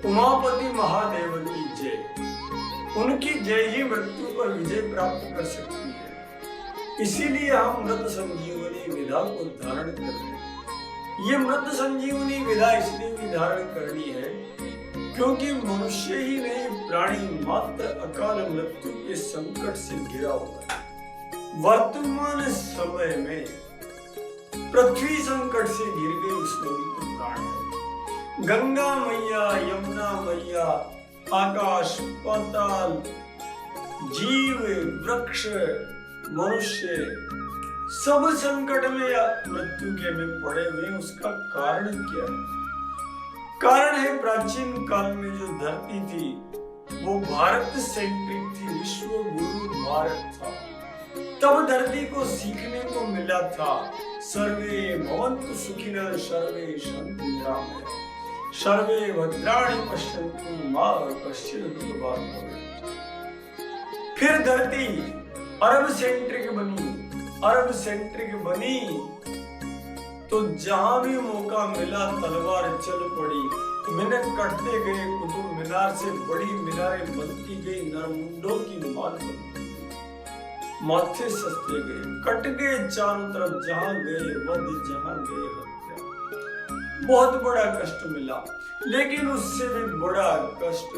उमापति महादेव की जय। उनकी जय ही मृत्यु पर विजय प्राप्त कर सकती है। इसीलिए हम मृत संजीवनी विधा को धारण कर रहे हैं। ये मृत संजीवनी विधा इसलिए भी धारण करनी है क्योंकि मनुष्य ही नहीं, प्राणी मात्र अकाल मृत्यु के संकट से घिरा हुआ है। वर्तमान समय में पृथ्वी संकट से घिर गई, उसमें भी तो प्राण है। गंगा मैया, यमुना मैया, आकाश, पाताल, जीव, वृक्ष, मनुष्य सब संकट में या मृत्यु के में पड़े हुए। उसका कारण क्या है? कारण है प्राचीन काल में जो धरती थी वो भारत सेंट्रिक थी, विश्व गुरु भारत था। तब धरती को सीखने को मिला था सर्वे भवन्तु सुखिनः सर्वे सन्तु निरामयाः सर्वे भद्राणि पश्यन्तु मा कश्चित् दुःखभाग् भवेत्। फिर धरती अरब सेंट्रिक बनी तो जहां भी मौका मिला तलवार चल पड़ी। मिनट कटते गए, कुतुब मीनार से बड़ी मीनारें बनती गई, नरमुंडों की माल बनती गई, माथे सस्ते गए, कट गए चारों तरफ, जहां गए वध, जहां गए हत्या। बहुत बड़ा कष्ट मिला, लेकिन उससे भी बड़ा कष्ट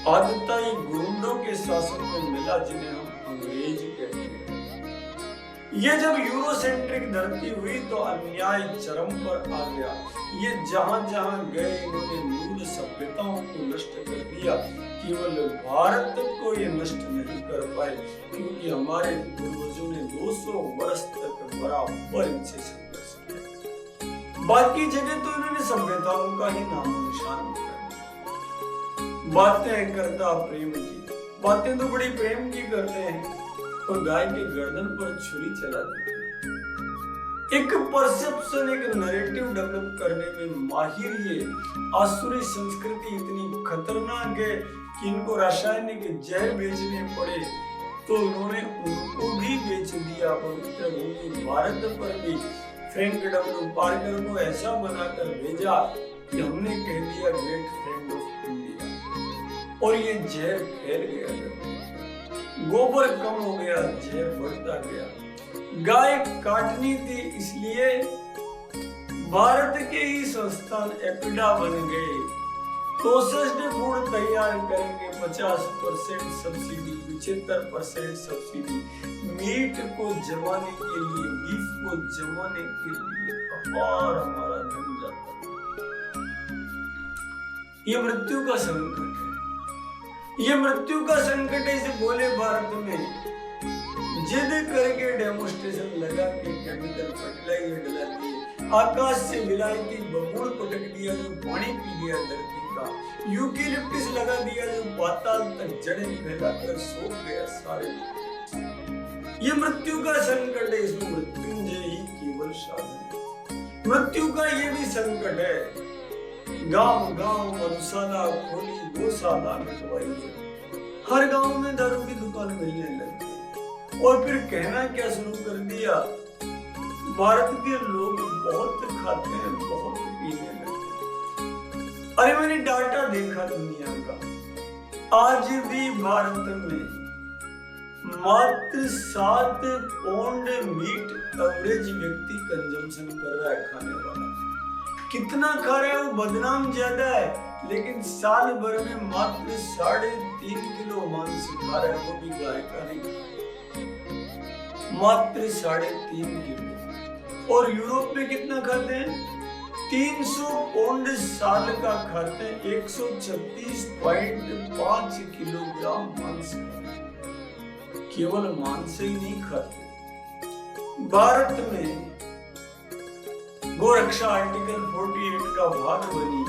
आदताई गुंडों के शासन में मिला, जिन्हें हम अंग्रेज कहते हैं। ये जब यूरोसेंट्रिक धरती हुई तो अन्याय चरम पर आ गया। ये जहां जहां गए इन्होंने मूल सभ्यताओं को नष्ट कर दिया। केवल भारत को ये नष्ट नहीं कर पाए क्योंकि हमारे पूर्वजों ने 200 वर्ष तक बराबर इनसे संघर्ष किया। बाकी जगह तो इन्होंने सभ्यताओं का ही नामो निशान किया। बातें करता प्रेम की, बातें तो बड़ी प्रेम की करते हैं और गाय के गर्दन पर छुरी चला देते हैं। एक परसेप्शन, एक नैरेटिव डेवलप करने में माहिर ये आसुरी संस्कृति इतनी खतरनाक है कि इनको रासायनिक जहर बेचने पड़े तो उन्होंने उनको भी बेच दिया। पवित्र भूमि भारत पर भी फ्रैंक डब्ल्यू पार्कर को ऐसा बनाकर भेजा कि हमने कह दिया ग्रेट फ्रेंड ऑफ इंडिया, और ये जहर फैल गया। गोबर कम हो गया, जहर बढ़ता गया। गाय काटनी थी, इसलिए भारत के ही संस्थान एपिडा बन गए। प्रोसेस्ड फूड तैयार करेंगे, 50% सब्सिडी, 75% सब्सिडी। मीट को जमाने के लिए, बीफ को जमाने के लिए अपार हमारा धन जाता है। ये मृत्यु का संकट है। ये मृत्यु का संकट है। इसे बोले भारत में जिद करके डेमोस्ट्रेशन लगा के केमिकल फर्टिलाइजर डला दिए, आकाश से विलायती बबूल पटक दिया जो पानी पी गया धरती का, यूकेलिप्टस लगा दिया जो पाताल तक जड़ें फैलाकर सोख गया सारे। ये मृत्यु का संकट है। इसमें मृत्युंजय ही केवल साधन। मृत्यु का ये भी संकट है। गांव गांव मधुशाला खोली, गौशाला मिटवाई है। हर गांव में दारू की दुकान मिलने लग गई और फिर कहना क्या शुरू कर दिया, भारत के लोग बहुत खाते हैं, बहुत पीने लगे। अरे मैंने डाटा देखा दुनिया का, आज भी भारत में मात्र 7 पाउंड मीट एवरेज व्यक्ति कंजम्पशन कर रहा है, खाने वाला। कितना खा रहा है वो बदनाम ज्यादा है, लेकिन साल भर में मात्र 3.5 किलो मांस खा रहा है, वो भी गाय का नहीं, मात्र 3.5 किलो। और यूरोप में कितना खाते हैं? 300 पाउंड साल का खाते हैं, 136.5 किलोग्राम मांस खाते हैं। केवल मांस ही नहीं खाते। भारत में गोरक्षा आर्टिकल 48 का भाग बनी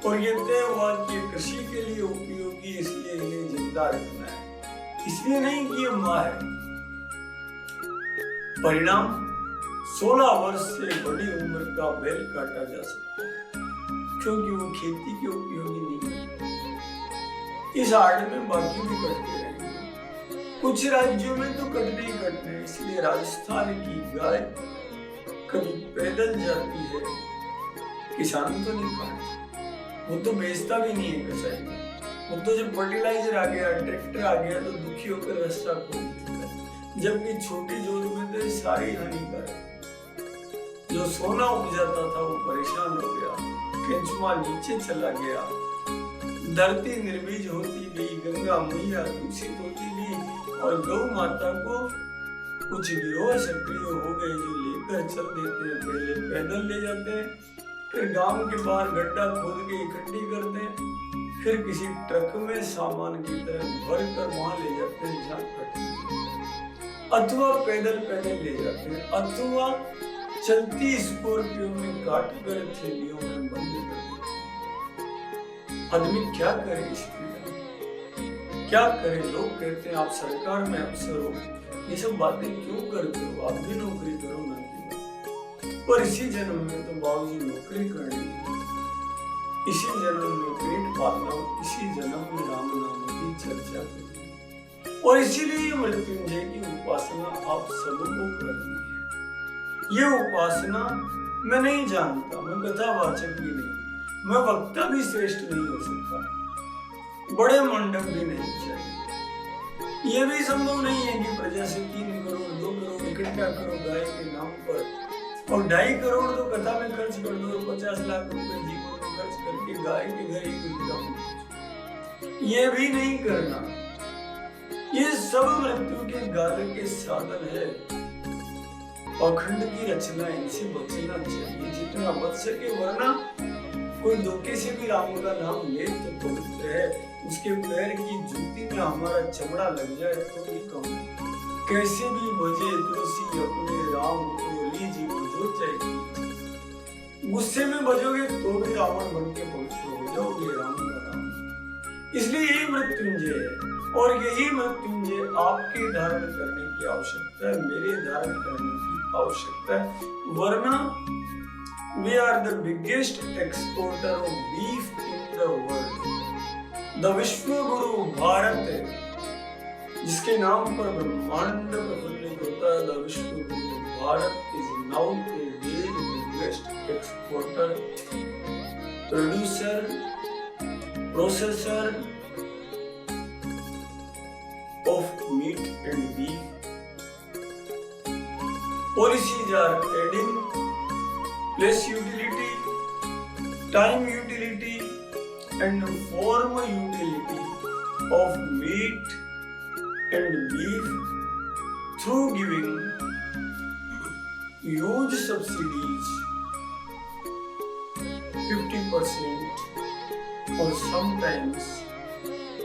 और ये तय हुआ कि कृषि के लिए उपयोगी, इसलिए इन्हें जिंदा रखना है, इसलिए नहीं कि ये मां है। परिणाम 16 वर्ष से बड़ी उम्र का बैल काटा जा सकता है क्योंकि वो खेती के उपयोगी नहीं है। इस आड़ में बाकी भी कटते रहेंगे। कुछ राज्यों में तो कटने ही कटने, इसलिए राजस्थान की गाय कभी पैदल जाती है, किसान तो नहीं काटते। वो तो बेचता भी नहीं है कसाई। वो तो जब फर्टिलाइजर आ गया, ट्रैक्टर आ गया तो दुखी होकर रास्ता खोल देता है। जबकि छोटी जोत में तो सारी हानिकारक। जो सोना उपजाता था वो परेशान हो गया, केंचुआ नीचे चला गया, धरती निर्बीज होती गई, गंगा मैया दूषित होती गई और गौ माता को कुछ गिरोह सक्रिय हो गए जो लेकर चल देते हैं। पहले पैदल ले जाते हैं, फिर गांव के बाहर गड्ढा खोद के इकट्ठी करते हैं, फिर किसी ट्रक में सामान की तरह भर कर वहां ले जाते हैं जहाँ कट, अथवा पैदल ले जाते हैं, अथवा चलती स्कॉर्पियो में काट कर थैलियों में बंद कर देते हैं। आदमी क्या करे इस पीड़ा में, क्या करे? लोग कहते हैं आप सरकार में अफसर हो, ये सब बातें क्यों करते हो? आप भी नौकरी करो ना, पर इसी जन्म में तो बाबूजी नौकरी करनी है, इसी जन्म में पेट पालना, इसी जन्म में राम नाम की चर्चा करनी, और इसीलिए मृत्युंजय की उपासना आप सबको करनी है। ये उपासना मैं नहीं जानता, मैं कथावाचक भी नहीं, मैं वक्ता भी श्रेष्ठ नहीं हो सकता, बड़े मंडप भी नहीं चाहिए। ये भी संभव नहीं है कि प्रजा से 3 करोड़ 2 करोड़ इकट्ठा करो गाय के नाम पर, और 2.5 करोड़ तो कथा में खर्च कर दो, 50 लाख रुपए जीवन में खर्च करके गाय के घर एक रुपया। ये भी नहीं करना। ये सब मृत्यु के गाल के साधन है। पाखंड की रचना, इनसे बचना चाहिए जितना बच सके, वरना कोई धोखे से भी राम का नाम ले तो पवित्र है, उसके पैर की जूती में हमारा चमड़ा लग जाए तो भी कम। कैसे भी बजे तुलसी अपने राम को, लीजिए बजो चाहिए। गुस्से में बजोगे तो भी रावण बन के पवित्र हो जाओगे राम का नाम। इसलिए यही मृत्युंजय है, और यही मृत्युंजय आपके धारण करने की आवश्यकता है, मेरे धारण करने की आवश्यकता है, वरना we are the biggest exporter of beef in the world. The विश्व गुरु भारत है, जिसके नाम पर ब्रह्मांड प्रफुल्लित होता है। द विश्व गुरु Bharat is now the biggest exporter, producer, processor of meat and beef. Policies are adding place utility, time utility and form utility of meat and beef through giving huge subsidies, 50% or sometimes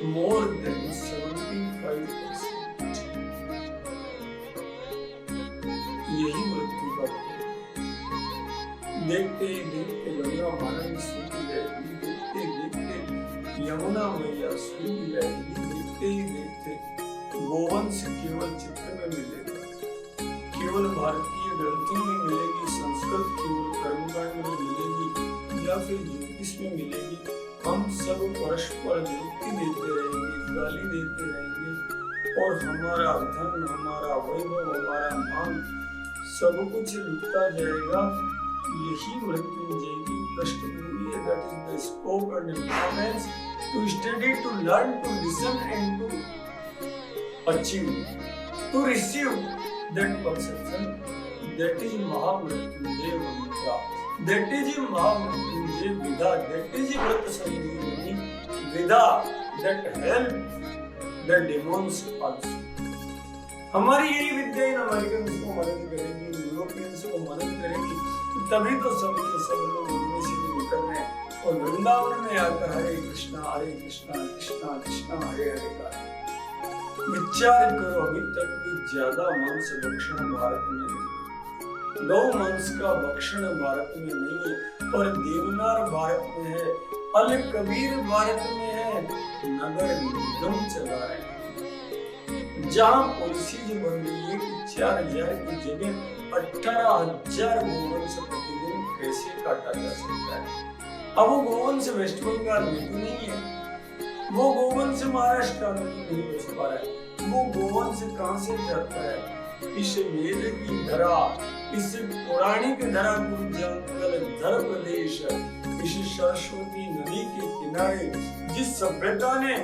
more than 75%. यही मृत्यु का देखते ही देखते गंगा महारानी सूखी जाएगी, देखते ही देखते यमुना मैया सूखी जाएगी, देखते ही देखते गोवंश केवल चित्र में मिलेगा, केवल भारतीय ग्रंथों में मिलेगी, संस्कृत केवल कर्मकांड में मिलेगी या फिर ज्योतिष में मिलेगी। हम सब परस्पर नियुक्ति देते रहेंगे, गाली देते रहेंगे और हमारा धन, हमारा वैभव, हमारा मान सब कुछ लुटता जाएगा। यही मृत्युंजय की पृष्ठभूमि है। That is the scope and importance to study, to learn, to listen and to achieve, to receive that perception. That is Mahamrityunjay mantra. That is Mahamrityunjay Vidha. That is Vrat Sanjeevani Vidha that help the demons also. हमारी यही विद्या in American को मदद करेगी, Europeans को मदद करेगी, तभी तो सब के सब लोग उनमें से निकल रहे हैं और वृंदावन में आकर हरे कृष्णा कृष्णा कृष्णा हरे हरे का विचार करो। अभी तक भी ज्यादा मांस भक्षण भारत में नहीं, गौ मांस का भक्षण भारत में नहीं है, पर देवनार भारत में है, अल कबीर भारत में है, नगर निगम चला रहे हैं। जहाँ पॉलिसी जो बन रही है कि 4000 की जगह 18,000 गोवंश प्रतिदिन कैसे काटा जा सकता है। अब वो गोवंश वेस्ट बंगाल में तो नहीं है, वो गोवंश महाराष्ट्र में तो नहीं बच पा रहा है, वो गोवंश कहाँ से जाता है? इस वेद की धरा, इस पौराणिक धरा को जंगल धर प्रदेश। इस सरस्वती नदी के किनारे जिस सभ्यता ने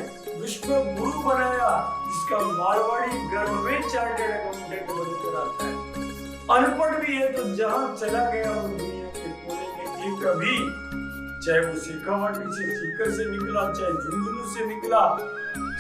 विश्व गुरु बनाया, जिसका मारवाड़ी गर्भ में चार्टर्ड अकाउंटेंट बनकर आता है, अनपढ़ भी है तो जहां चला गया वो दुनिया के कोने में एक कभी, चाहे वो शेखावाटी से सीकर से निकला, चाहे झुंझुनू से निकला,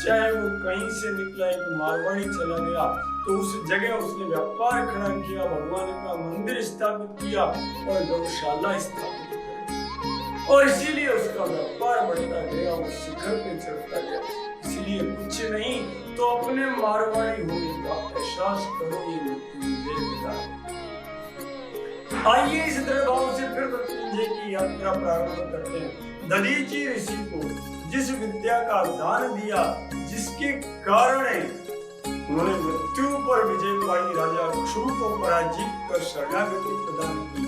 चाहे वो कहीं से निकला, एक मारवाड़ी चला गया तो उस जगह उसने व्यापार खड़ा किया, भगवान का मंदिर स्थापित किया और गौशाला स्थापित किया, और इसीलिए उसका व्यापार बढ़ता गया, वो शिखर पे चढ़ता गया। इसलिए कुछ नहीं तो अपने मारवाड़ी होने का एहसास करो, ये मृत्युंजय पिता है। आइए इस दृढ़ भाव से फिर मृत्युंजय की यात्रा प्रारंभ करते हैं। दधीचि ऋषि को जिस विद्या का दान दिया, जिसके कारण उन्होंने मृत्यु पर विजय पाई, राजा क्षुर को पराजित कर शरणागति प्रदान की,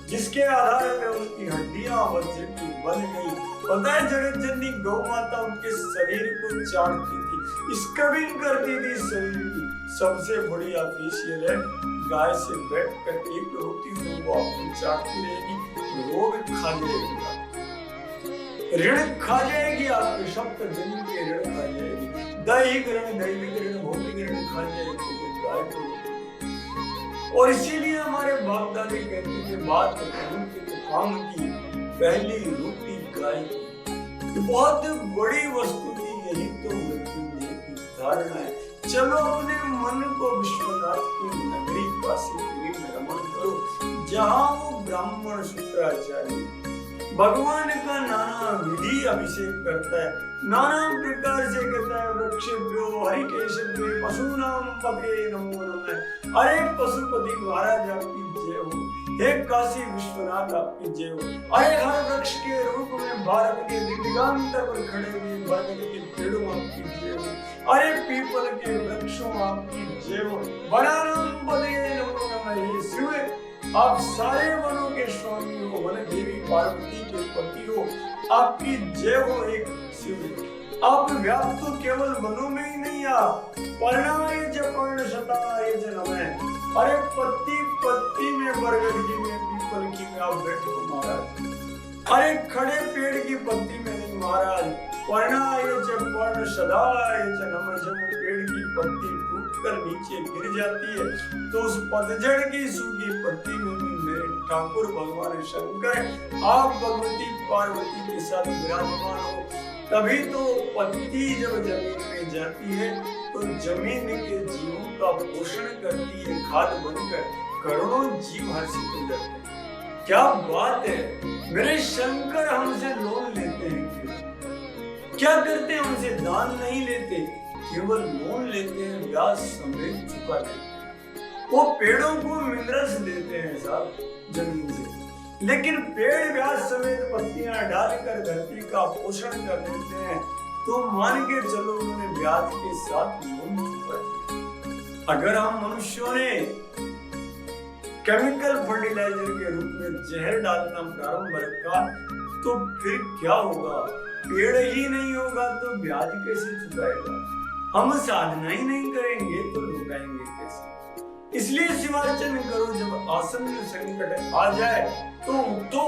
जिसके आधार पे उनकी हड्डियां वज्र की बन गई। पता है जगत जननी गौ माता उनके शरीर को चाटती थी, स्क्रबिंग करती थी शरीर की। सबसे बड़ी ऑफिशियल है, गाय से बैठ कर एक रोटी को आपको चाटती रहेगी, रोग खा जाएगी, ऋण खा जाएगी, आपके सप्त जन्म के ऋण खा जाएगी, दैहिक ऋण, दैविक ऋण, भौतिक ऋण खा जाएगी गाय को। और इसीलिए हमारे बाप दादे कहते थे, बात काम की पहली रोटी गाय की। बहुत बड़ी वस्तु थी, यही तो मृत्युंजय की धारणा है। चलो अपने मन को विश्वनाथ की नगरी काशीपुरी में रमण करो, जहाँ वो ब्राह्मण शुक्राचार्य भगवान का नाना विधि अभिषेक करता है, नाना प्रकार से कहता है, वृक्षेभ्यो हरिकेशेभ्यो पशूनां पतये नमो नमः। अरे पशुपति महाराज आपकी जय हो, हे काशी विश्वनाथ आपकी जय हो। अरे हर वृक्ष के रूप में भारत के दिगंतर पर खड़े हुए बरगद के पेड़ों आपकी जय हो। अरे पीपल के वृक्षों आपकी जय हो। वनानां पतये नमो नमः। हे शिव, आप सारे वनों के स्वामी हो, वन देवी पार्वती के पति हो, आपकी जय हो। एक शिव, आप व्याप्त तो केवल वनों में ही नहीं, आप पर्णाय च पर्णशताय च नमः। अरे पत्ती पत्ती में बरगद की में, पीपल की में आप बैठे हो महाराज। अरे खड़े पेड़ की पत्ती में नहीं महाराज, पर्णाय च पर्णशताय च नमः। जब पेड़ की पत्ती टूटकर नीचे गिर जाती है तो उस पतझड़ की सूखी पत्ती में भी मेरे ठाकुर भगवान शंकर आप भगवती पार्वती के साथ विराजमान हो। तभी तो पत्ती जब जमीन में जाती है तो जमीन के जीवों का पोषण करती है, खाद बनकर करोड़ों जीव हर्षित हो जाते हैं। क्या बात है, मेरे शंकर हमसे लोन लेते हैं क्यों? क्या करते हैं? हमसे दान नहीं लेते, केवल लोन लेते हैं, ब्याज समेत चुका देते हैं। वो पेड़ों को मिनरल्स देते हैं साहब जमीन से, लेकिन पेड़ ब्याज समेत पत्तियां डालकर धरती का पोषण कर देते हैं, तो मान के चलो उन्होंने ब्याज के साथ लोन चुका दिया। अगर हम मनुष्यों ने केमिकल फर्टिलाइजर के रूप में जहर डालना प्रारंभ रखा तो फिर क्या होगा? पेड़ ही नहीं होगा तो ब्याज कैसे चुकाएगा? हम साधना ही नहीं करेंगे तो लुटाएंगे कैसे? इसलिए शिवार्चन करो, जब आसन्न संकट आ जाए तो उठो,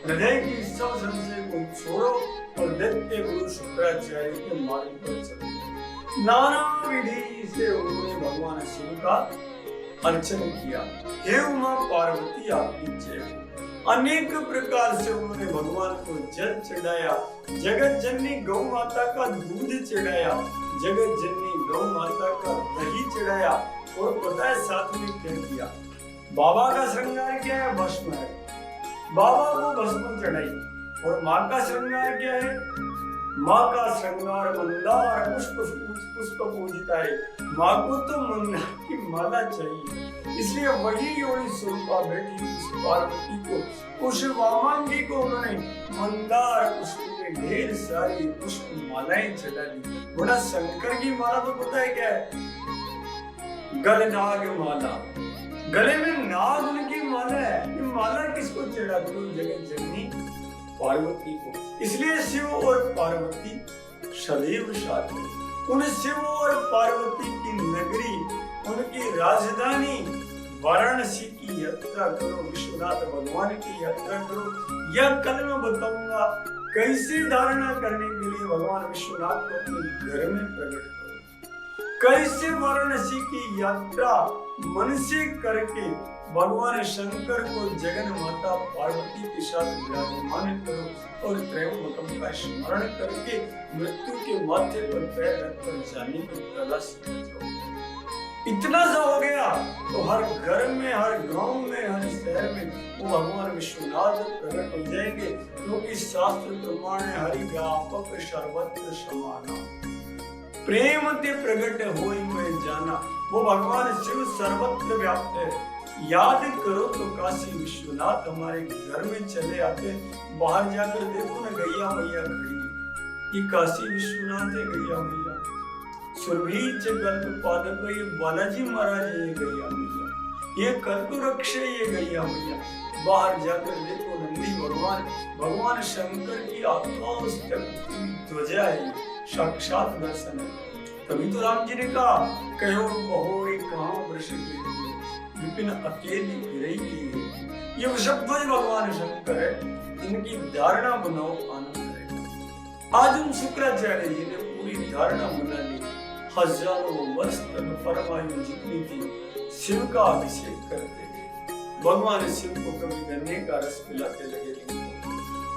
हृदय की सब संशय को छोड़ो और दैत्य गुरु शुक्राचार्य के मार्ग पर चलो। नाना विधि से उन्होंने भगवान शिव का अर्चन किया। हे उमा पार्वती आपकी जय हो। अनेक प्रकार से उन्होंने भगवान को जल चढ़ाया, जगत जननी गौ माता का दूध चढ़ाया, जगत जननी गौ माता का दही चढ़ाया, और पता है साथ में क्या किया? बाबा का श्रृंगार क्या है? भस्म है, बाबा को भस्म चढ़ाई। और माँ का श्रृंगार क्या है? माँ का श्रृंगार मंदार पुष्प पूजिता है। माँ को तो मंदार की माला चाहिए, इसलिए वही योनि स्वरूपा बेटी उस पार्वती को, उस वामांगी को उन्होंने मंदार पुष्प में ढेर सारी पुष्प मालाएं चढ़ा दी। बोला शंकर की माला तो पता है क्या है? गलनाग माला, गले में नाग उनकी माला है। ये माला किसको चढ़ाती हो? जगत जननी पार्वती को। इसलिए शिव और पार्वती सदैव साथ में। उन शिव और पार्वती की नगरी, उनकी राजधानी वाराणसी की यात्रा करो, विश्वनाथ भगवान की यात्रा करो। यह कल मैं बताऊंगा कैसे धारणा करने के लिए भगवान विश्वनाथ को अपने घर में प्रकट करो, कैसे वाराणसी की यात्रा मन से करके भगवान शंकर को जगन माता पार्वती के साथ विराजमान करो और त्रयंबकम का स्मरण करके मृत्यु के माथे पर पैर रखकर जाने की कला सीख जाओ। इतना सा हो गया तो हर घर में, हर गांव में, हर शहर में वो भगवान विश्वनाथ प्रकट हो जाएंगे, क्योंकि शास्त्र प्रमाण है हरि व्यापक सर्वत्र समाना, प्रेम ते प्रकट होई मैं जाना। वो भगवान शिव सर्वत्र व्याप्त है। याद करो तो काशी विश्वनाथ हमारे घर में चले आते। बाहर जाकर देखो ना, गैया मैया खड़ी है, ये काशी विश्वनाथ है गैया मैया। सुरभीच कल्प पादप, ये बालाजी महाराज है ये गैया मैया, ये कल्प वृक्ष है ये गैया मैया। बाहर जाकर देखो नंदी भगवान, भगवान शंकर की ध्वजा है, साक्षात दर्शन है। तभी तो राम जी ने कहा, कहो बहोरे कहाँ वृष के विपिन अकेली गिरई की। ये वृषभध्वज भगवान शंकर है, इनकी धारणा बनाओ आनंद रहेगा। आज हम शुक्राचार्य जी ने पूरी धारणा बना ली। हजारों वर्ष तक परमायु जितनी थी शिव का अभिषेक करते थे। भगवान शिव को कभी गन्ने का रस पिलाते लगे,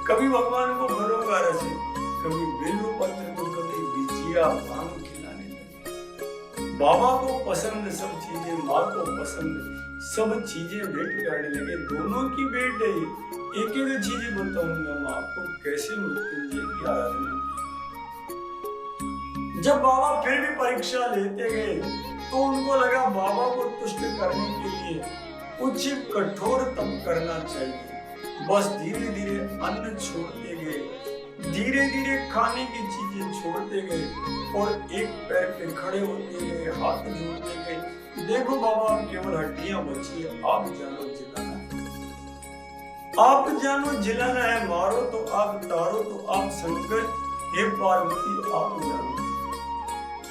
कभी भगवान को फलों का रस, कभी बेलू पत्र को, कभी बिजिया भांग खिलाने लगे। बाबा को पसंद सब चीजें, माँ को पसंद सब चीजें भेंट करने लगे। दोनों की भेंट है। एक एक चीजें बताऊंगा मैं आपको कैसे मृत्युंजय की आराधना की। जब बाबा फिर भी परीक्षा लेते गए तो उनको लगा बाबा को तुष्ट करने के लिए कुछ कठोर तप करना चाहिए। बस धीरे धीरे अन्न छोड़ते गए, धीरे धीरे खाने की चीजें छोड़ते गए और एक पैर पे खड़े होते गए, हाथ जोड़ते गए। देखो बाबा केवल हड्डियां बची है, आप जानो जिलाना है, आप जानो जिलाना है, मारो तो आप, तारो तो आप, शंकर हे पार्वती आप जानो।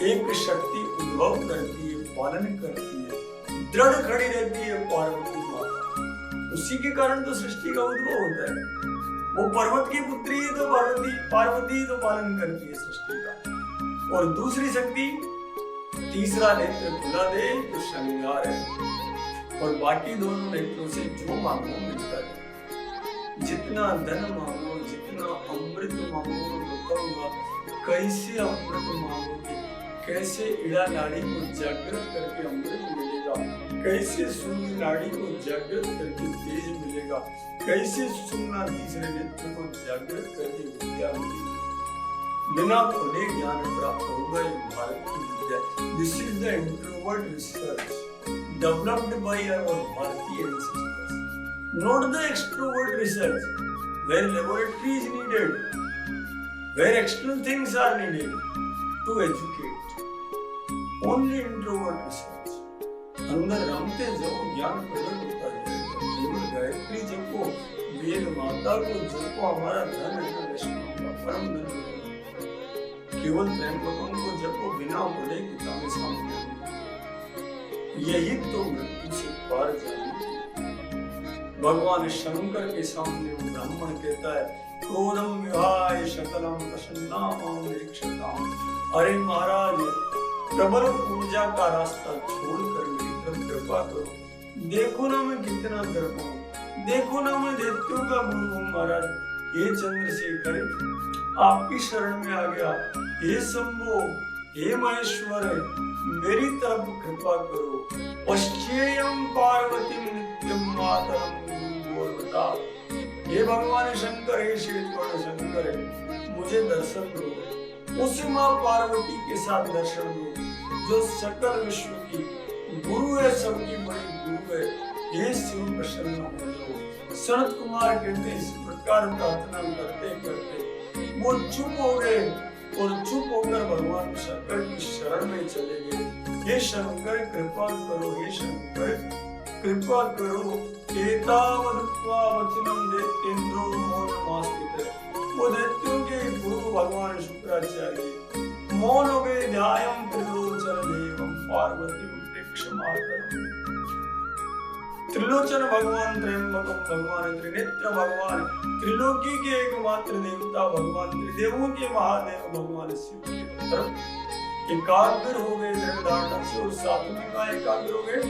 एक शक्ति उद्भव करती है, पालन करती है, दृढ़ खड़ी रहती है पार्वती माता। उसी के कारण तो सृष्टि का उद्भव होता है। वो पर्वत की पुत्री है तो पार्वती तो पालन करती है सृष्टि का। और दूसरी शक्ति, तीसरा नेत्र खुला दे तो श्रृंगार है, और बाकी दोनों नेत्रों से जो मांगो मिलता है। जितना धन मांगो, जितना अमृत मांगो, बताऊंगा कैसे अमृत मांगोगे, कैसे इड़ा नाड़ी को जागृत करके अमृत मिलेगा, कैसे शून्य नाड़ी को जागृत करके तेज मिलेगा, कैसे सुनना तीसरे नेत्र को जागृत करके विद्या मिलेगी। बिना पढ़े ज्ञान प्राप्त होगा ये भारत की विद्या। This is the introvert research developed by our Bharatiya ancestors, not the extrovert research where laboratory is needed, where external things are needed to educate. Only introvert research. अंदर रमते जाओ, ज्ञान प्रकट होता जाएगा। केवल गायत्री जपो, वेद माता को जपो, हमारा धन है वैष्णव का परम धन। केवल त्रयंबकम को जपो, बिना पढ़े किताबें सामने। यही तो मृत्यु से पार जाने की। भगवान शंकर के सामने वो ब्राह्मण कहता है, क्रोधम विहाय शकलम प्रसन्नाम निरीक्षताम। अरे महाराज, प्रबल ऊर्जा का रास्ता छोड़कर मेरी तरफ कृपा करो। देखो ना मैं कितना कृपा हूँ, देखो ना मैं दैत्यों का गुरु हूँ महाराज। हे चंद्रशेखर, आपकी शरण में आ गया। हे शंभो, हे महेश्वर, मेरी तरफ कृपा करो। पश्चेयम पार्वती नित्यम मातरम गोर्वता। हे भगवान शंकर, हे श्वेतवर्ण शंकर, मुझे दर्शन दो। उस माँ पार्वती के साथ दर्शन दो जो सकल विश्व की गुरु है, सबकी बड़ी गुरु है। हे शिव प्रसन्न हो जाओ। सनत कुमार कहते इस प्रकार प्रार्थना करते करते वो चुप हो गए और चुप होकर भगवान शंकर की शरण में चले गए। हे शंकर कृपा करो, हे शंकर कृपा करो। एतावदुक्त्वा वचनं दैत्येन्द्रो मौनमास्थितः। वो दैत्यों के गुरु भगवान शुक्राचार्य मौन हो गए। ध्यायं त्रिलोचन देवं पार्वतीं प्रेक्षमातरम्। त्रिलोचन भगवान, त्रयंबकम भगवान, त्रिनेत्र भगवान, त्रिलोकी के एकमात्र देवता भगवान, त्रिदेवों के महादेव भगवान शिव की तरफ एकाग्र हो गए दृढ़ धारणा से, और सातवें का एकाग्र हो गए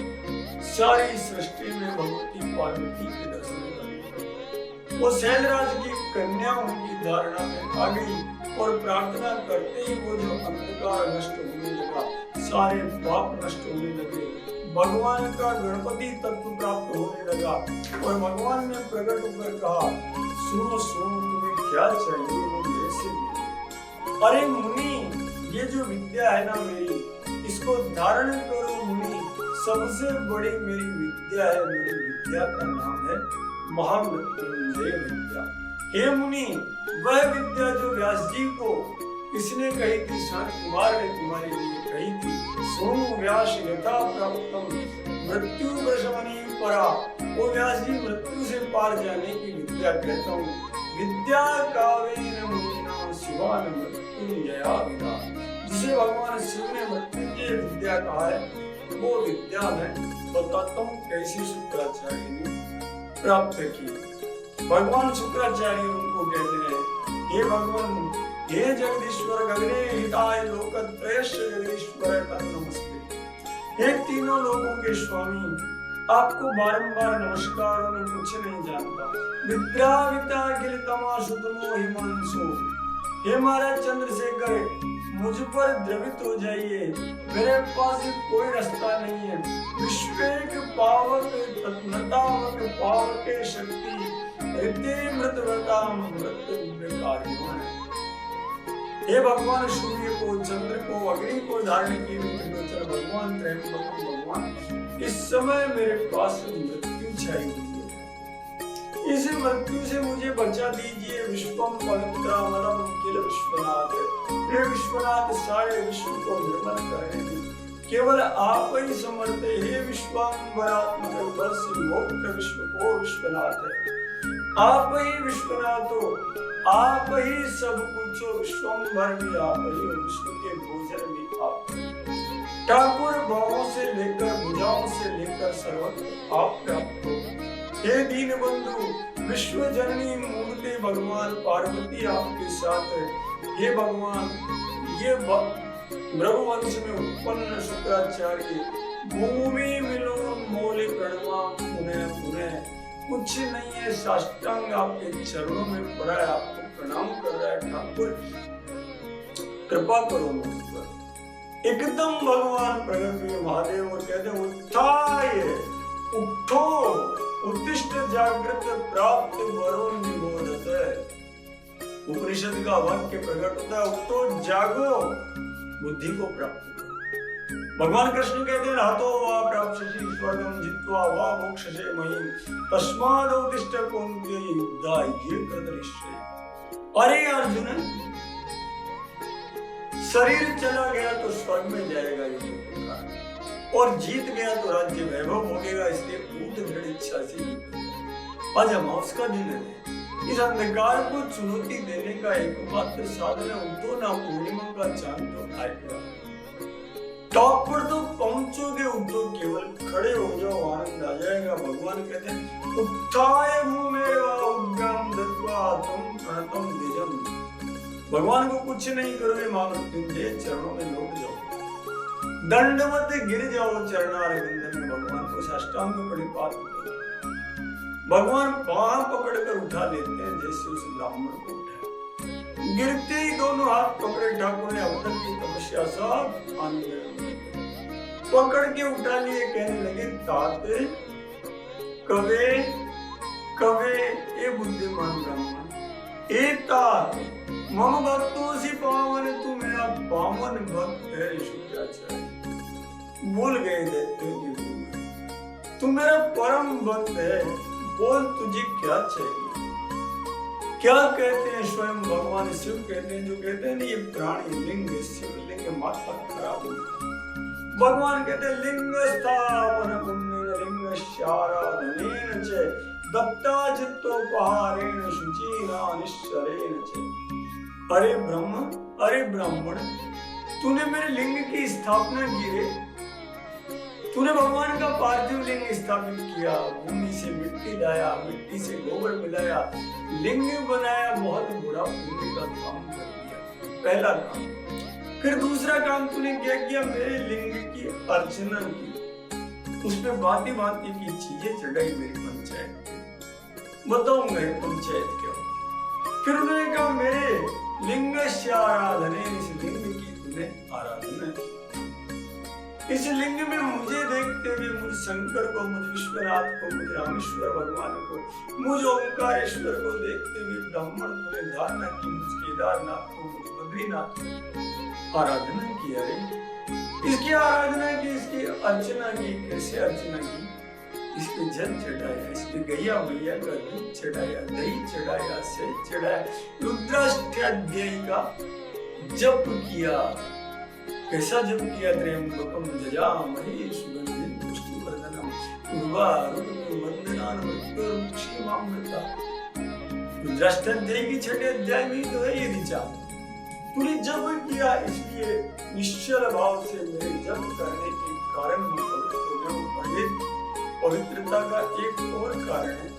सारी सृष्टि में भगवती पार्वती के दर्शन कर। वो शैलराज की कन्या उनकी धारणा में आ गई और प्रार्थना करते ही वो जो अंधकार नष्ट होने लगा, सारे पाप नष्ट होने लगे, भगवान का गणपति तत्व प्राप्त होने लगा। और भगवान ने प्रकट होकर कहा, सुनो सुनो, तुम्हें क्या चाहिए वो मेरे से मिले। अरे मुनि, ये जो विद्या है ना मेरी, इसको धारण करो मुनि। सबसे बड़ी मेरी विद्या है, मेरी विद्या का नाम है महामृत्युंजय विद्या। हे मुनि, वह विद्या जो व्यास जी को किसने कही थी, शांत कुमार ने तुम्हारे लिए कही थी। सोनु व्यास यथा प्राप्तम मृत्यु प्रशमनी परा। वो व्यास जी मृत्यु से पार जाने की विद्या कहता हूँ। विद्या कावेन मुनिना शिवान मृत्युंजया विदा। जिसे भगवान शिव ने मृत्युंजय विद्या कहा है, वो विद्या मैं बताता हूँ कैसी शुक्राचार्य ने प्राप्त की। भगवान शुक्राचार्य उनको कहते हैं, हे भगवान, हे जगदीश्वर गगने हिताय लोकत्रयस्य जगदीश्वर तन नमस्ते। हे तीनों लोगों के स्वामी, आपको बारंबार नमस्कार, मैं कुछ नहीं जानता। विद्राविता अखिल तमाशुतमो हिमांशु। हे महाराज चंद्रशेखर, मुझ पर द्रवित हो जाइए, मेरे पास कोई रास्ता नहीं है। विश्वेक पावक तत्नतावक पावक शक्ति ऋते मृतव्रताम मृत विकारियों। हे भगवान, सूर्य को, चंद्र को, अग्नि को धारण किए त्रिलोचन भगवान, त्रयंबक भगवान, इस समय मेरे पास मृत्यु छाई हुई है। इस मृत्यु से मुझे बचा दीजिए। विश्वम पवित्रमलम किल विश्वनाथ। हे विश्वनाथ, सारे विश्व को निर्मल करने की केवल आप ही समर्थ। हे विश्वाम्बरात्मक बरसी मोक्ष विश्व को विश्वनाथ है। आप ही विश्वनाथ हो, आप ही सब कुछ हो। विश्वम्भर भी आप ही हो, विश्व के भोजन भी आप। ठाकुर भावों से लेकर भुजाओं से लेकर सर्वत्र आप प्राप्त हो। हे दीन बंधु, विश्व जननी मूर्ति भगवान पार्वती आपके साथ है। हे भगवान, ये भृगुवंश में उत्पन्न शुक्राचार्य भूमि मिलो मोले प्रणवाम पुनः पुनः। कुछ नहीं है, साष्टांग आपके चरणों में पड़ा है, आपको प्रणाम कर रहा है। ठाकुर कृपा करो मुझ पर। एकदम भगवान प्रकट हुए महादेव और कहते हैं, उत्थाय, उठो, उत्तिष्ठ जागृत प्राप्त वरो निबोधत। उपनिषद का वाक्य प्रकट होता है, उठो जागो, बुद्धि को प्राप्त करो। भगवान कृष्ण कहते हैं, हतो वा प्राप्स्यसि स्वर्गं जित्वा वा मोक्षसे महीम् तस्माद् उत्तिष्ठ कौन्तेय युद्धाय कृतनिश्चय। अरे अर्जुन, शरीर चला गया तो स्वर्ग में जाएगा युद्ध के कारण, और जीत गया तो राज्य वैभव भोगेगा। इसलिए पूर्ण दृढ़ इच्छा से युद्ध। आज अमावस का दिन है। इस अंधकार को चुनौती देने का एकमात्र साधन है, उठो ना, पूर्णिमा का चांद तो आएगा। टॉप पर तो पहुंचोगे, उठो, केवल खड़े हो जाओ, आनंद आ जाएगा। भगवान कहते हैं, उत्थाय भूमेवा उग्रं दत्वा त्वं प्रणतं द्विजम्। भगवान को कुछ नहीं करोगे, महामृत्युंजय चरणों में लौट जाओ, दंडवत गिर जाओ चरणारविंद में। भगवान को साष्टांग प्रणिपात करो। भगवान बाह पकड़कर उठा लेते हैं, जैसे उस ब्राह्मण को उठाया। गिरते ही दोनों हाथ पकड़े ठाकुर ने, अवतन की तपस्या सब आनंद पकड़ के उठा लिए। कहने लगे, ताते कवे कवे, ए बुद्धिमान ब्राह्मण, ए तात मम भक्तोसि पावन, तू मेरा पावन भक्त है। शुक्राचार्य भूल गए दैत्यों की भूल, तू मेरा परम भक्त है। बोल, तुझे क्या चाहिए? क्या कहते हैं स्वयं भगवान शिव कहते हैं, जो कहते हैं ना, ये प्राणी लिंग शिवलिंग माथा खराब हो। भगवान कहते हैं, लिंग स्थापन पुण्येन लिंग शाराधनेन च दत्ता चित्तोपहारेण शुचिना निश्चरेण च। अरे ब्रह्म, अरे ब्राह्मण, तूने मेरे लिंग की स्थापना की रे। तूने भगवान का पार्थिव लिंग स्थापित किया, भूमि से मिट्टी लाया, मिट्टी से गोबर मिलाया, लिंग बनाया, बहुत बुरा पुण्य का काम कर दिया, पहला काम। फिर दूसरा काम तूने क्या किया, मेरे लिंग की अर्चना की, उसमें भांति भांति की चीजें चढ़ाई मेरी पंचायत की। बताओ मेरी पंचायत क्या हो? फिर उन्होंने कहा मेरे लिंग से आराधने, इस लिंग की तूने आराधना की। इस लिंग में मुझे देखते हुए मुझ शंकर को, मुझ विश्वनाथ को, मुझ रामेश्वर भगवान को, मुझ ओंकारेश्वर को देखते हुए ब्राह्मण तूने धारणा की, मुझ केदारनाथ को, मुझ बद्रीनाथ को आराधना की। अरे इसकी आराधना की, इसकी अर्चना की। कैसे अर्चना की? इस पे जल चढ़ाया, इस पे गैया मैया का दूध चढ़ाया, दही चढ़ाया, सेव चढ़ाया, रुद्राष्टाध्यायी का जप किया। कैसा जप किया? त्र्यंबकम जजामहे सुगंधिं पुष्टिवर्धनम उर्वारुकमिव वंदनान् मृत्युर्मुक्षीमामृता। रुद्राष्टाध्यायी की 6ठे अध्याय में तो है ये ऋचा। तूने जप किया, इसलिए निश्चल भाव से मेरे जप करने के कारण मैं पवित्र हो गया। पंडित, पवित्रता का एक और कारण है,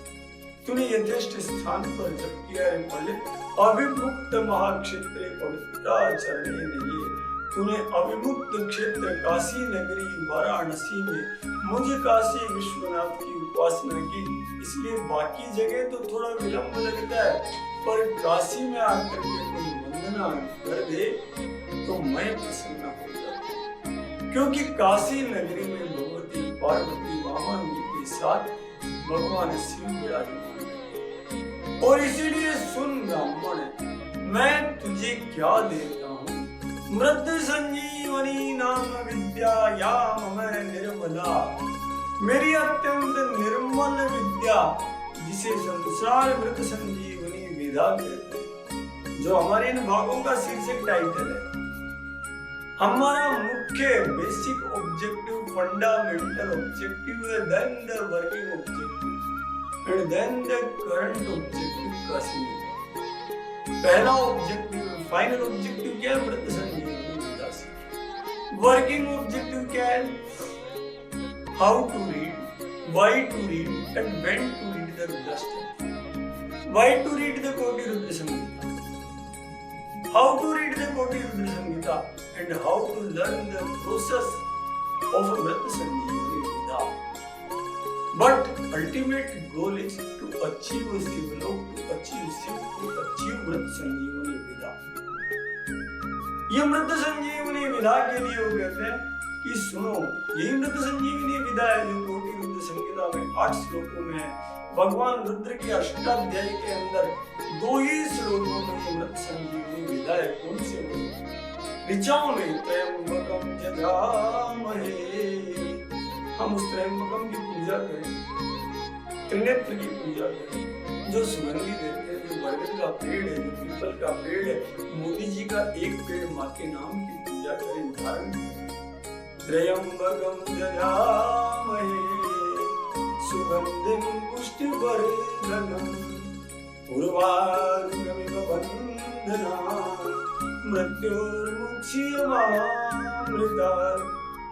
तूने यथेष्ट स्थान पर जप किया है पंडित। अविमुक्त महाक्षेत्रे पवित्राचरणे नहीं, तूने अविमुक्त क्षेत्र काशी नगरी वाराणसी में मुझे काशी विश्वनाथ की उपासना की। इसलिए बाकी जगह तो थोड़ा विलंब लगता है, पर काशी में आकर के कोई वंदना कर दे तो मैं प्रसन्न हो जाता, क्योंकि काशी नगरी में भगवती पार्वती वामन के साथ भगवान शिव विराजमान है। और इसीलिए सुन ब्राह्मण, मैं तुझे क्या देता हूँ? मृत संजीवनी नाम विद्या या मम निर्मला, मेरी अत्यंत निर्मल विद्या जिसे संसार मृत संजीवनी विद्या कहते हैं, जो हमारे इन भागों का शीर्षक टाइटल है। हमारा मुख्य बेसिक ऑब्जेक्टिव, फंडामेंटल ऑब्जेक्टिव है, then the working objective and then the current objective का सीन। पहला ऑब्जेक्टिव, फाइनल ऑब्जेक्टिव क्या है? मृत संजीवनी विद्या से। वर्किंग ऑब्जेक्टिव क्या है? How to read, why to read and when to read the Rudrashtak. Why to read the Koti Rudra Samhita, how to read the Koti Rudra Samhita and how to learn the process of Mrita Sanjeevani Vidya. But ultimate goal is to achieve Shivlok, to achieve Shiv, to achieve Mrita Sanjeevani Vidya. ये मृत संजीवनी विधा के लिए वो कहते हैं कि सुनो, यही मृत संजीवनी विधा है जो कोटि रुद्र संहिता में 8 श्लोकों में है। भगवान रुद्र के अष्टाध्यायी के अंदर 2 ही श्लोकों में मृत संजीवनी विधा है। कौन से? ऋचाओं में त्र्यंबकम जजामहे, हम उस त्र्यंबकम की पूजा करें, त्रिनेत्र की पूजा करें, जो सुगंधि देते हैं, जो बरगद का पेड़ है, जो पीपल का पेड़ है, मोदी जी का एक पेड़ माँ के नाम की पूजा करें, धारण करें। त्र्यंबकम जजामहे सुगंधिं पुष्टिवर्धनम् उर्वारुकमिव वन्दनान् मृत्युर्मुक्षीयमामृता।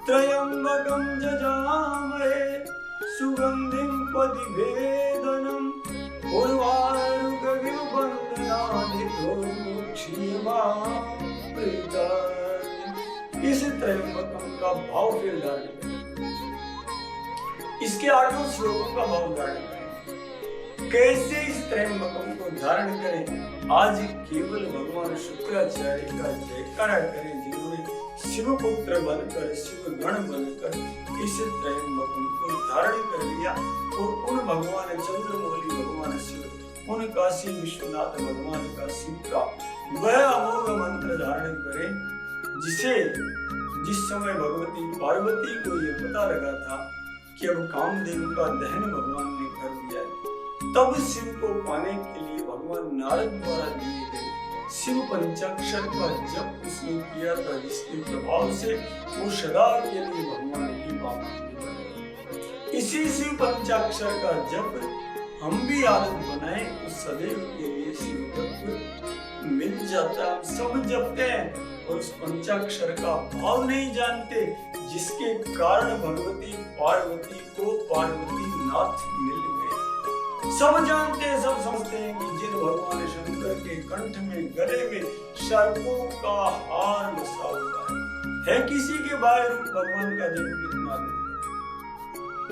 त्र्यंबकं जजामहे सुगंधिं पतिभेदनम् उर्वारुकमिव वन्दनान् मृत्युर्मुक्षीयमामृता। इस त्र्यंबकम का भाव फिर धारण करें, इसके 8 श्लोकों का भाव धारण करें। कैसे इस त्र्यंबकम को धारण करें? आज केवल भगवान शुक्राचार्य का जयकारा करें, जिन्होंने शिवपुत्र बनकर, शिव गण बनकर इस त्र्यंबकम को धारण कर लिया। और उन भगवान चंद्रमौली भगवान शिव, उन काशी विश्वनाथ भगवान का शिव का वह अमोघ मंत्र धारण करें, जिस समय भगवती पार्वती को ये पता लगा था कि अब कामदेव का दहन भगवान ने कर दिया है, तब शिव को पाने के लिए भगवान नारद द्वारा दिए गए शिव पंचाक्षर का जप उसने किया था, जिसके प्रभाव से वो सदा के लिए भगवान की बात बने। इसी शिव पंचाक्षर का जप हम भी आदत बनाए तो सदैव के लिए शिव तत्व मिल जाता है। हम सब जपते हैं और उस पंचाक्षर का भाव नहीं जानते, जिसके कारण भगवती पार्वती को पार्वती नाथ मिल गए। सब जानते हैं, सब समझते हैं कि जिन भगवान शंकर के कंठ में गले में सर्पों का हार बसा हुआ है किसी के बाह्य रूप भगवान का जन्म कितना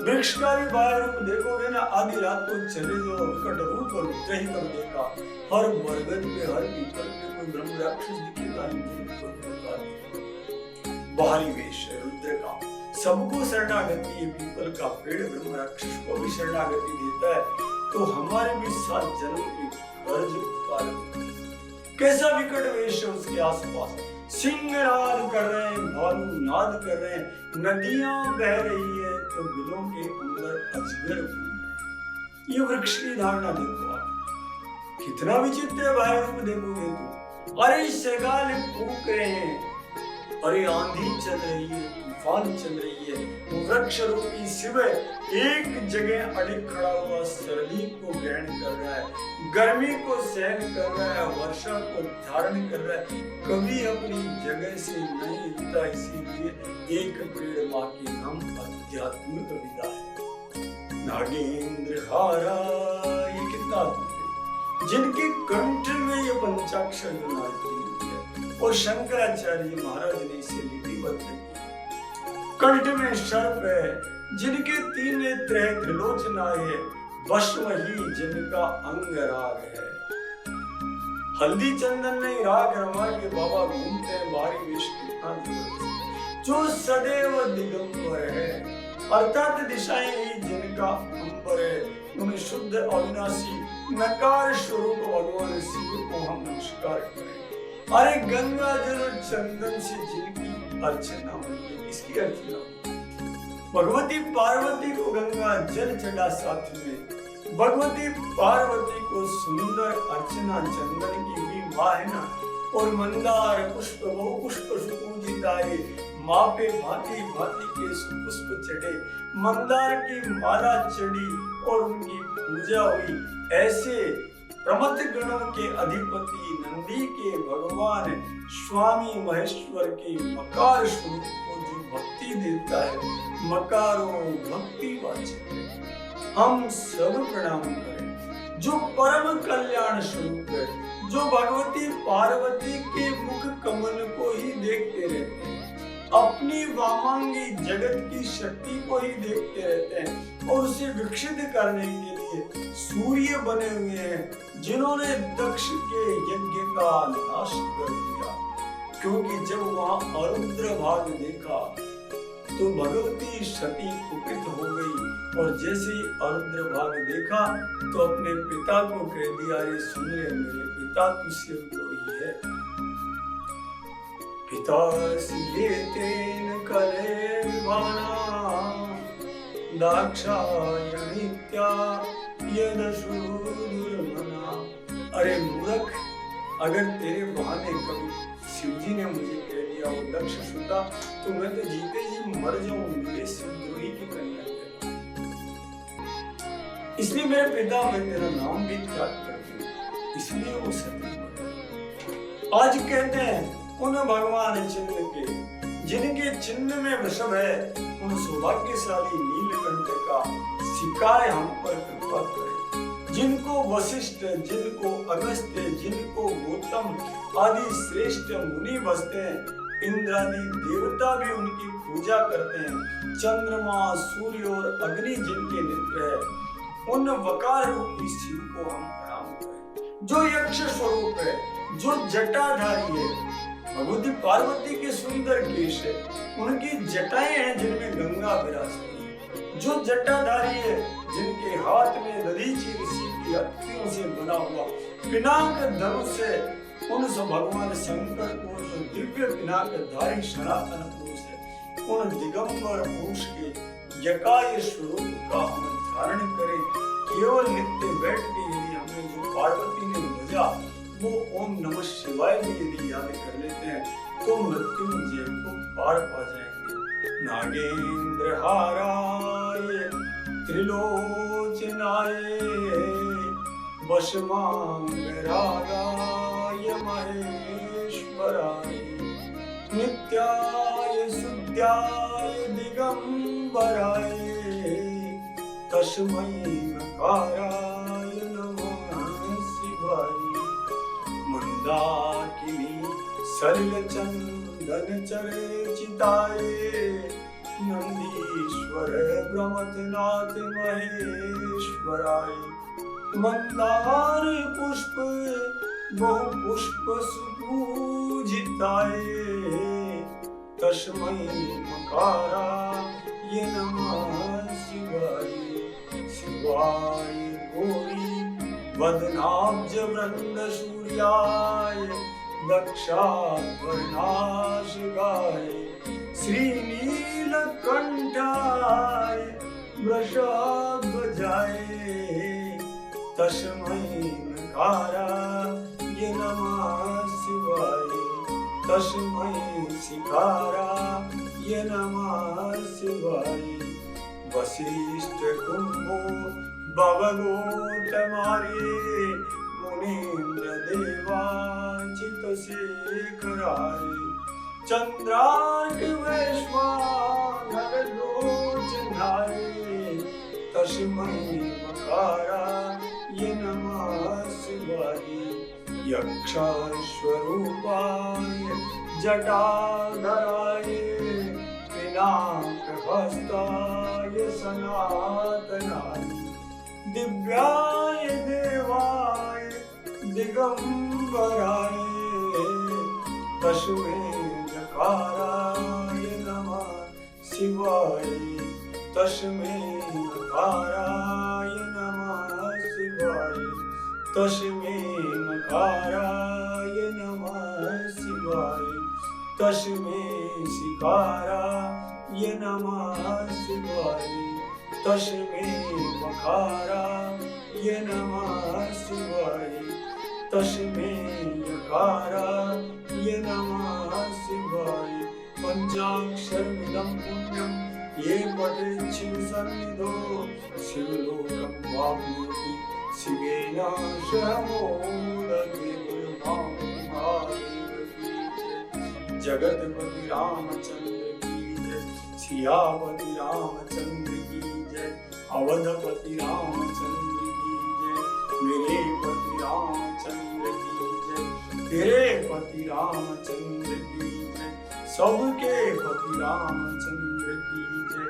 वृक्ष का भी बाह्य रूप देखोगे ना, आधी रात को चले जो विकट रूप और ही कर देखा। हर बरगद पे हर पीपल पे कोई ब्रह्म राक्षस दिखेगा बाहरी वेश है रुद्र का, सबको शरणागति है। पीपल का पेड़ ब्रह्म राक्षस को भी शरणागति देता है। तो हमारे भी 7 जन्म की कर्ज कैसा विकट वेश है उसके आसपास। सिंहनाद कर रहे हैं, भालू नाद कर रहे हैं, नदियां बह रही है तो बिलों के अंदर अजगर घूम रहे। ये वृक्ष की धारणा देखो आप, कितना विचित्र है बाह्य रूप देखोगे तो। अरे शगाल फूक रहे हैं, अरे आंधी चल रही है, तूफान चल रही है, वो वृक्ष रूपी शिव एक जगह अड़िग खड़ा हुआ सर्दी को ग्रहण कर रहा है, गर्मी को सहन कर रहा है, वर्षा को धारण कर रहा है, कभी अपनी जगह से नहीं हिलता। इसीलिए एक पेड़ माँ के नाम आध्यात्मिक विदा है। नागेंद्र हारा, ये कितना अद्भुत है। जिनके कंठ में ये पंचाक्षर और शंकराचार्य महाराज ने इसे लिपिबद्ध किया। कंठ में सर्प है, जिनके 3 नेत्र है, त्रिलोचना है, भस्म ही जिनका अंग राग है। हल्दी चंदन नहीं राग रमा के बाबा घूमते हैं बाहरी वेश कितना जबरदस्त। जो सदैव दिगंबर है, अर्थात दिशाएं ही जिनका अंबर है, उन्हें शुद्ध अविनाशी नकार स्वरूप भगवान शिव को हम नमस्कार करें। अरे गंगा जल चंदन से जिनकी अर्चना होती है, इसकी अर्चना भगवती पार्वती को गंगा जल चढ़ा साथ में, भगवती पार्वती को सुंदर अर्चना चंदन की भी माँ है ना। और मंदार पुष्प वो पुष्प सुपूजित आए, माँ पे भांति भांति के पुष्प चढ़े, मंदार की माला चढ़ी और उनकी पूजा हुई। ऐसे प्रमथ गणों के अधिपति नंदी के भगवान स्वामी महेश्वर के मकार स्वरूप को जो भक्ति देता है, मकारो भक्ति वाचक हम सब प्रणाम करें। जो परम कल्याण स्वरूप है, जो भगवती पार्वती के मुख कमल को ही देखते रहते हैं, अपनी वामांगी जगत की शक्ति को ही देखते रहते हैं और उसे विकसित करने के लिए सूर्य बने हुए हैं, जिन्होंने दक्ष के यज्ञ का नाश कर दिया। क्योंकि जब वहां अरुद्र भाग देखा तो भगवती सती कुपित हो गई और जैसे ही अरुद्र भाग देखा तो अपने पिता को कह दिया, अरे सुन रे मेरे पिता, तू शिव तो ही है। पिता सिए तेन कले विभाना दाक्षायणित्या यदशूर्मना। अरे मूर्ख, अगर तेरे बहाने कभी शिवजी ने मुझे कह दिया वो दक्ष सुता तो मैं तो जीते जी मर जाऊं, मेरे सिंदूरी की कन्या कहता। इसलिए मेरे पिता, मैं तेरा नाम भी त्याग करती हूँ, इसलिए वो सती बना। आज कहते हैं उन भगवान चिन्ह के, जिनके चिन्ह में वृषभ है, उन सौभाग्यशाली नीलकंठ का शिकाय हम पर कृपा करे। जिनको वशिष्ठ, जिनको अगस्त्य, जिनको गौतम आदि श्रेष्ठ मुनि बसते हैं, इंद्रादि देवता भी उनकी पूजा करते हैं। चंद्रमा, सूर्य और अग्नि जिनके नेत्र है, उन वकार रूपी शिव को हम प्रणाम करें। जो यक्ष स्वरूप है, जो जटाधारी है, भगवती पार्वती के सुंदर केश है, उनकी जटाएं हैं जिनमें गंगा विराजती है। जो जटाधारी है, जिनके हाथ में दधीचि ऋषि की हत्तियों से बना हुआ पिनाक धनुष है, उन सब भगवान शंकर को जो दिव्य पिनाकधारी सनातन पुरुष है, उन दिगंबर पुरुष के यकाय स्वरूप का हम धारण करें। केवल नित्य बैठ के यदि हमें जो पार्वती ने भजा वो ओम नमः शिवाय भी यदि याद कर लेते हैं तो मृत्युंजय को पार पा जाएंगे। नागेंद्र हाराय त्रिलोचनाय वशमांगरागाय महेश्वराय नित्याय शुद्धाय दिगंबराय तस्मै नकाराय नमः शिवाय। मंदाकिनी सलिल चंदन चर्चिताय नंदीश्वर ब्रह्मनाथ महेश्वराय। मंदार पुष्प बहु पुष्प सुपूजिताय तस्मै मकाराय नमः शिवाय। शिवाय गौरी वदनाब्ज वृंद सूर्याय दक्षाभरणाशगाय श्रीनीलकंठाय वृषध्वजाय तस्मै नकाराय नमः शिवाय। तस्मै शिकाराय नमः शिवाय। वसिष्ठ कुंभो भवगोतमारे मुनीन्द्र देवांचित शेखराय। चंद्रार्क वैश्वानर लोचनाय तस्मै मकाराय नमः शिवाय। यक्षस्वरूपाय जटाधराय पिनाकहस्ताय सनातनाय। दिव्याय देवाय दिगंबराय तस्मै नकाराय नमः शिवाय। तस्मै नकाराय नमः शिवाय। तस्मै नकाराय नमः शिवाय। तस्मै शिकाराय नमः शिवाय। तस्मै मकाराय नमः शिवाय। तस्मै यकाराय नमः शिवाय। पंचाक्षरमिदं पुण्यं ये पठेच्छिवसन्निधौ शिवलोकं वाप्नोति शिवेन शरणोदके महादेव की जय। जगतपति रामचंद्र की जय। सियापति रामचंद्र की जय। अवधपति रामचंद्र की जय। मेरे पति रामचंद्र की जय। तेरे पति रामचंद्र की जय। सबके पति रामचंद्र की जय।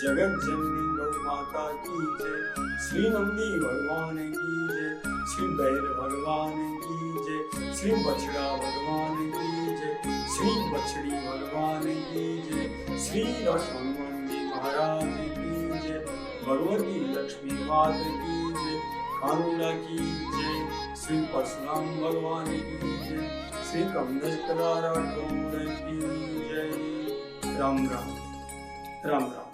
जगत जननी गौ माता की जय। श्री नंदी भगवान की जय। श्री बैल भगवान की जय। श्री बछड़ा भगवान की जय। श्री बछड़ी भगवान की जय। श्री हनुमान जी महाराज की जय। भगवती लक्ष्मी माता की जय। कानुला की जय। श्री परशुराम भगवान की जय। श्री कमंडल कलारा की जय। राम राम राम राम।